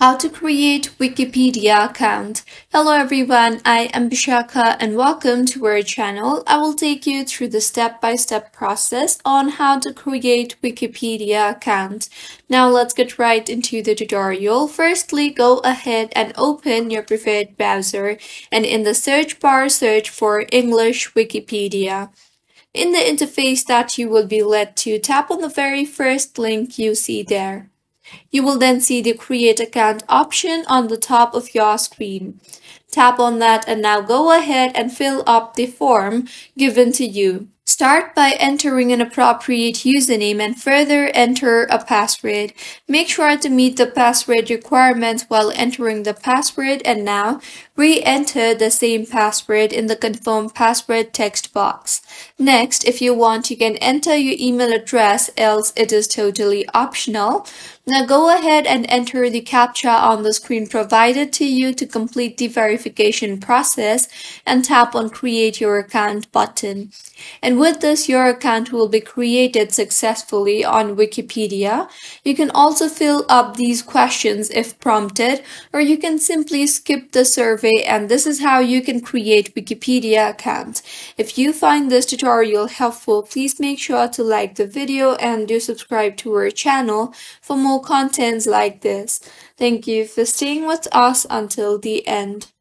How to create Wikipedia account. Hello everyone, I am Bishaka and welcome to our channel. I will take you through the step-by-step process on how to create Wikipedia account. Now let's get right into the tutorial. Firstly, go ahead and open your preferred browser and in the search bar search for English Wikipedia. In the interface that you will be led to, tap on the very first link you see there. You will then see the Create Account option on the top of your screen. Tap on that and now go ahead and fill up the form given to you. Start by entering an appropriate username and further enter a password. Make sure to meet the password requirements while entering the password and now re-enter the same password in the confirm password text box. Next, if you want, you can enter your email address, else it is totally optional. Now go ahead and enter the CAPTCHA on the screen provided to you to complete the verification process and tap on Create Your Account button. And with this, your account will be created successfully on Wikipedia. You can also fill up these questions if prompted, or you can simply skip the survey, and this is how you can create Wikipedia account. If you find this tutorial helpful, please make sure to like the video and do subscribe to our channel for more contents like this. Thank you for staying with us until the end.